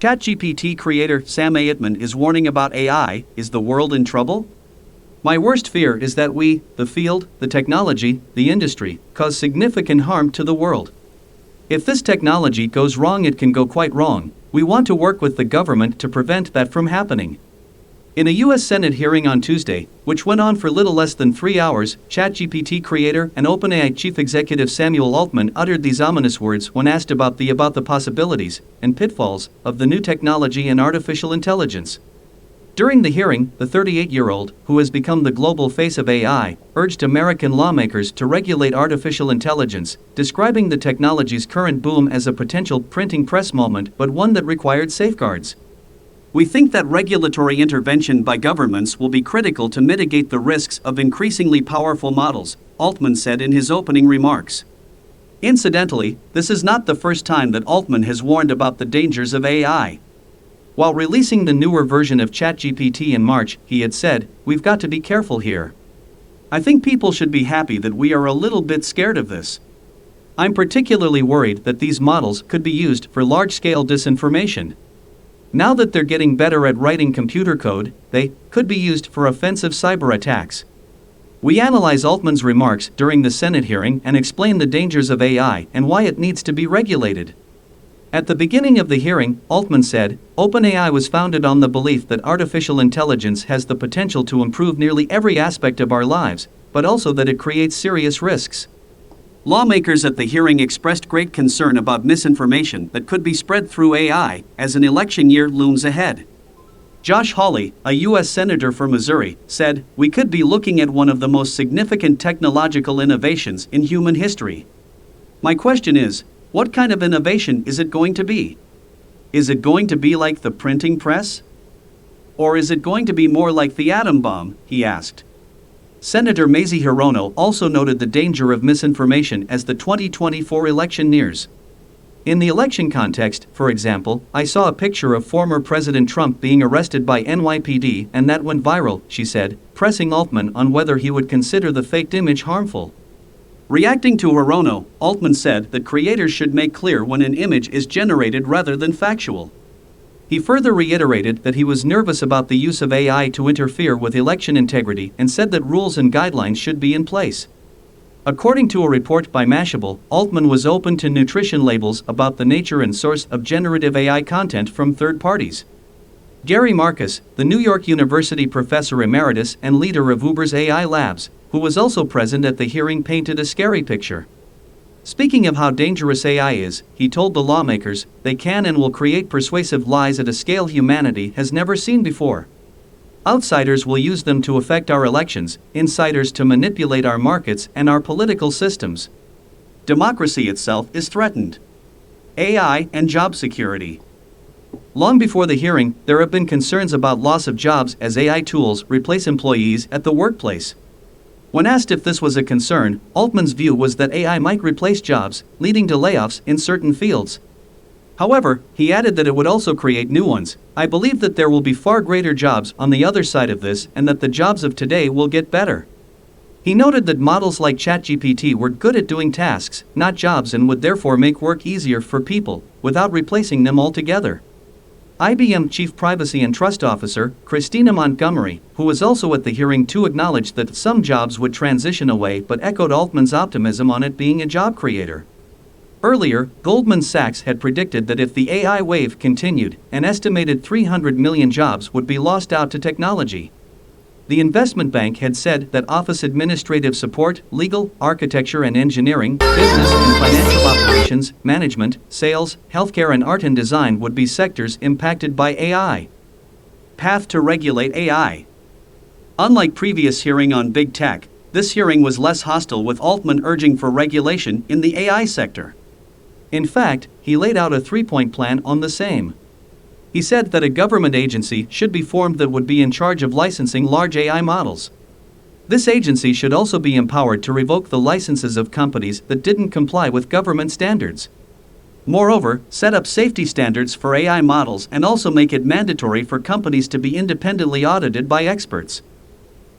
ChatGPT creator Sam Altman is warning about AI. Is the world in trouble? My worst fear is that we, the field, the technology, the industry, cause significant harm to the world. If this technology goes wrong, it can go quite wrong. We want to work with the government to prevent that from happening. In a U.S. Senate hearing on Tuesday, which went on for little less than 3 hours, ChatGPT creator and OpenAI chief executive Samuel Altman uttered these ominous words when asked about the possibilities and pitfalls of the new technology and artificial intelligence. During the hearing, the 38-year-old, who has become the global face of AI, urged American lawmakers to regulate artificial intelligence, describing the technology's current boom as a potential printing press moment, but one that required safeguards. We think that regulatory intervention by governments will be critical to mitigate the risks of increasingly powerful models, Altman said in his opening remarks. Incidentally, this is not the first time that Altman has warned about the dangers of AI. While releasing the newer version of ChatGPT in March, he had said, "We've got to be careful here. I think people should be happy that we are a little bit scared of this. I'm particularly worried that these models could be used for large-scale disinformation. Now that they're getting better at writing computer code, they could be used for offensive cyber attacks." We analyze Altman's remarks during the Senate hearing and explain the dangers of AI and why it needs to be regulated. At the beginning of the hearing, Altman said, "OpenAI was founded on the belief that artificial intelligence has the potential to improve nearly every aspect of our lives, but also that it creates serious risks." Lawmakers at the hearing expressed great concern about misinformation that could be spread through AI as an election year looms ahead. Josh Hawley, a U.S. Senator for Missouri, said, "We could be looking at one of the most significant technological innovations in human history. My question is, what kind of innovation is it going to be? Is it going to be like the printing press? Or is it going to be more like the atom bomb?" he asked. Senator Mazie Hirono also noted the danger of misinformation as the 2024 election nears. In the election context, for example, I saw a picture of former President Trump being arrested by NYPD and that went viral, she said, pressing Altman on whether he would consider the faked image harmful. Reacting to Hirono, Altman said that creators should make clear when an image is generated rather than factual. He further reiterated that he was nervous about the use of AI to interfere with election integrity and said that rules and guidelines should be in place. According to a report by Mashable, Altman was open to nutrition labels about the nature and source of generative AI content from third parties. Gary Marcus, the New York University professor emeritus and leader of Uber's AI Labs, who was also present at the hearing, painted a scary picture. Speaking of how dangerous AI is, he told the lawmakers, "They can and will create persuasive lies at a scale humanity has never seen before. Outsiders will use them to affect our elections, insiders to manipulate our markets and our political systems. Democracy itself is threatened." AI and job security. Long before the hearing, there have been concerns about loss of jobs as AI tools replace employees at the workplace. When asked if this was a concern, Altman's view was that AI might replace jobs, leading to layoffs in certain fields. However, he added that it would also create new ones. "I believe that there will be far greater jobs on the other side of this and that the jobs of today will get better." He noted that models like ChatGPT were good at doing tasks, not jobs, and would therefore make work easier for people, without replacing them altogether. IBM Chief Privacy and Trust Officer, Christina Montgomery, who was also at the hearing too, acknowledged that some jobs would transition away but echoed Altman's optimism on it being a job creator. Earlier, Goldman Sachs had predicted that if the AI wave continued, an estimated 300 million jobs would be lost out to technology. The investment bank had said that office administrative support, legal, architecture and engineering, business and financial operations, management, sales, healthcare and art and design would be sectors impacted by AI. Path to regulate AI. Unlike previous hearing on big tech, this hearing was less hostile, with Altman urging for regulation in the AI sector. In fact, he laid out a 3-point plan on the same. He said that a government agency should be formed that would be in charge of licensing large AI models. This agency should also be empowered to revoke the licenses of companies that didn't comply with government standards. Moreover, set up safety standards for AI models and also make it mandatory for companies to be independently audited by experts.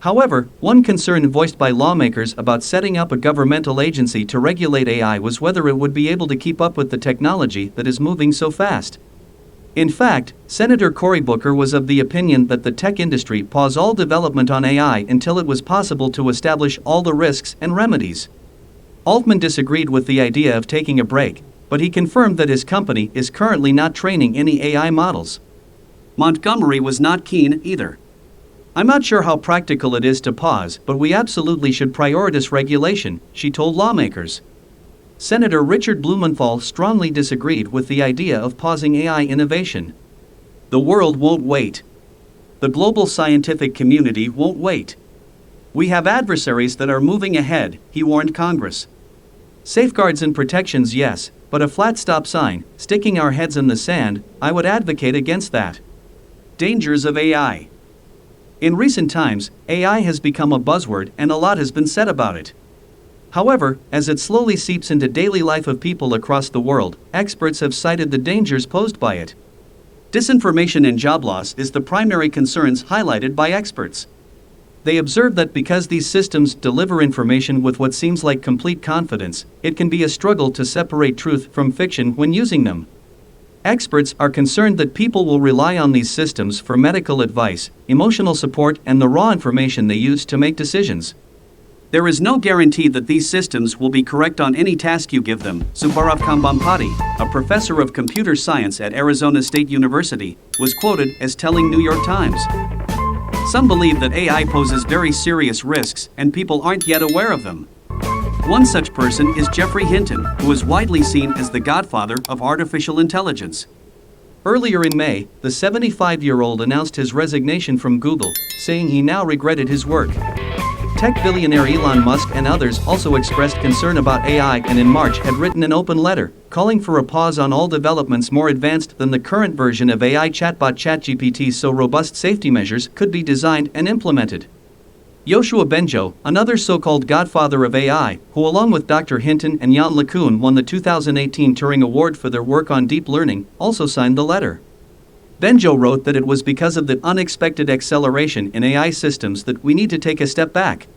However, one concern voiced by lawmakers about setting up a governmental agency to regulate AI was whether it would be able to keep up with the technology that is moving so fast. In fact, Senator Cory Booker was of the opinion that the tech industry pause all development on AI until it was possible to establish all the risks and remedies. Altman disagreed with the idea of taking a break, but he confirmed that his company is currently not training any AI models. Montgomery was not keen either. I'm not sure how practical it is to pause, but we absolutely should prioritize regulation, she told lawmakers. Senator Richard Blumenthal strongly disagreed with the idea of pausing AI innovation. The world won't wait. The global scientific community won't wait. We have adversaries that are moving ahead, he warned Congress. Safeguards and protections, yes, but a flat stop sign, sticking our heads in the sand, I would advocate against that. Dangers of AI. In recent times, AI has become a buzzword and a lot has been said about it. However, as it slowly seeps into daily life of people across the world, experts have cited the dangers posed by it. Disinformation and job loss is the primary concerns highlighted by experts. They observe that because these systems deliver information with what seems like complete confidence, it can be a struggle to separate truth from fiction when using them. Experts are concerned that people will rely on these systems for medical advice, emotional support, and the raw information they use to make decisions. There is no guarantee that these systems will be correct on any task you give them, Subbarov Kambhampati, a professor of computer science at Arizona State University, was quoted as telling New York Times. Some believe that AI poses very serious risks and people aren't yet aware of them. One such person is Geoffrey Hinton, who is widely seen as the godfather of artificial intelligence. Earlier in May, the 75-year-old announced his resignation from Google, saying he now regretted his work. Tech billionaire Elon Musk and others also expressed concern about AI and in March had written an open letter, calling for a pause on all developments more advanced than the current version of AI chatbot ChatGPT so robust safety measures could be designed and implemented. Yoshua Bengio, another so-called godfather of AI, who along with Dr. Hinton and Yann LeCun won the 2018 Turing Award for their work on deep learning, also signed the letter. Bengio wrote that it was because of the unexpected acceleration in AI systems that we need to take a step back.